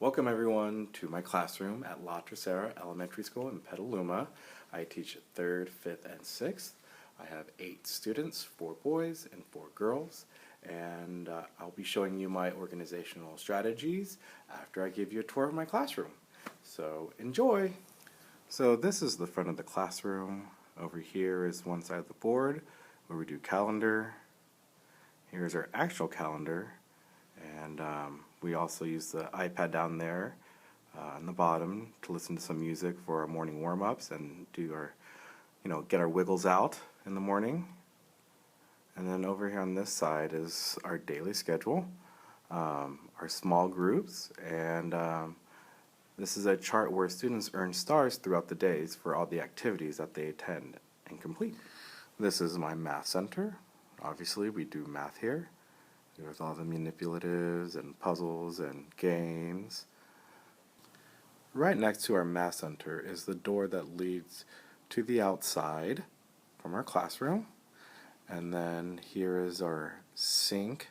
Welcome everyone to my classroom at La Tercera Elementary School in Petaluma. I teach 3rd, 5th, and 6th. I have 8 students, 4 boys and 4 girls, and I'll be showing you my organizational strategies after I give you a tour of my classroom. So enjoy! So this is the front of the classroom. Over here is one side of the board where we do calendar. Here's our actual calendar, and we also use the iPad down there on the bottom to listen to some music for our morning warm-ups and do our, get our wiggles out in the morning. And then over here on this side is our daily schedule, our small groups, and this is a chart where students earn stars throughout the days for all the activities that they attend and complete. This is my math center. Obviously, we do math here. There's all the manipulatives and puzzles and games. Right next to our math center is the door that leads to the outside from our classroom. And then here is our sink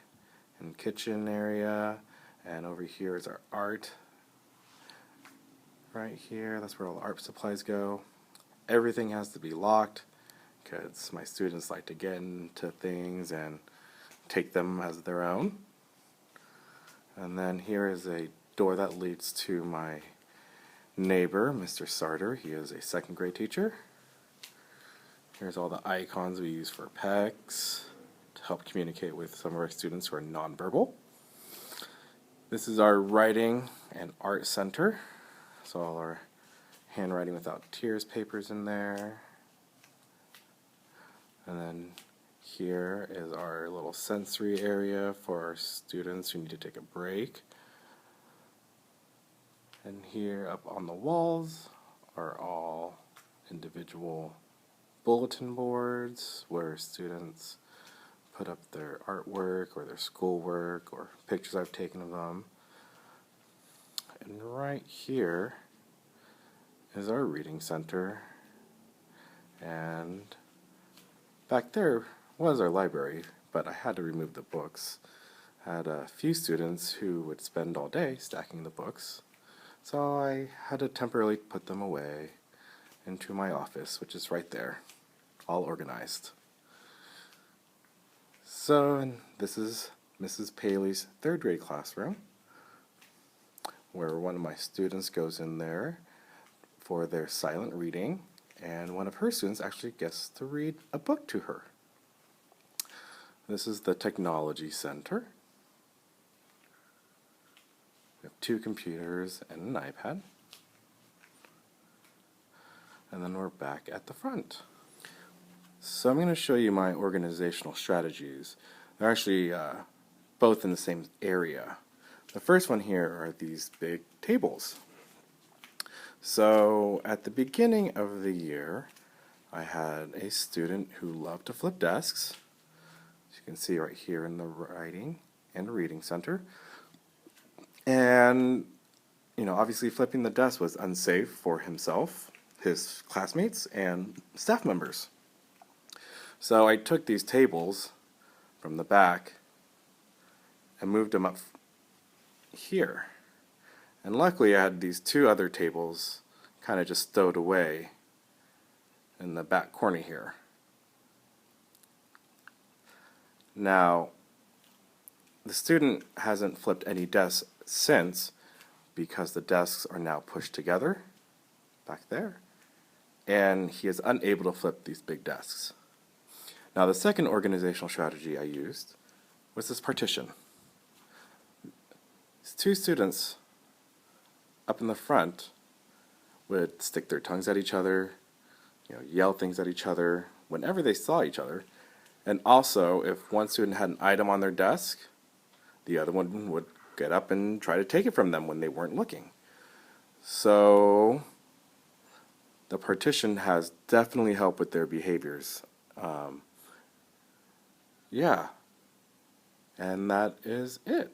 and kitchen area. And over here is our art. Right here, that's where all the art supplies go. Everything has to be locked because my students like to get into things and take them as their own. And then here is a door that leads to my neighbor, Mr. Sarter. He is a 2nd grade teacher. Here's all the icons we use for PECs to help communicate with some of our students who are nonverbal. This is our writing and art center. So all our handwriting without tears papers in there. And then here is our little sensory area for our students who need to take a break. And here up on the walls are all individual bulletin boards where students put up their artwork or their schoolwork or pictures I've taken of them. And right here is our reading center, and back there was our library, but I had to remove the books. I had a few students who would spend all day stacking the books, so I had to temporarily put them away into my office, which is right there, all organized. So, and this is Mrs. Paley's 3rd grade classroom, where one of my students goes in there for their silent reading, and one of her students actually gets to read a book to her. This is the Technology Center. We have 2 computers and an iPad. And then we're back at the front. So I'm going to show you my organizational strategies. They're actually both in the same area. The first one here are these big tables. So at the beginning of the year, I had a student who loved to flip desks. As you can see right here in the writing and reading center. And, obviously flipping the desk was unsafe for himself, his classmates, and staff members. So I took these tables from the back and moved them up here. And luckily I had these 2 other tables kind of just stowed away in the back corner here. Now, the student hasn't flipped any desks since because the desks are now pushed together back there, and he is unable to flip these big desks. Now, the second organizational strategy I used was this partition. These 2 students up in the front would stick their tongues at each other, yell things at each other whenever they saw each other. And also, if one student had an item on their desk, the other one would get up and try to take it from them when they weren't looking. So the partition has definitely helped with their behaviors. Yeah, and that is it.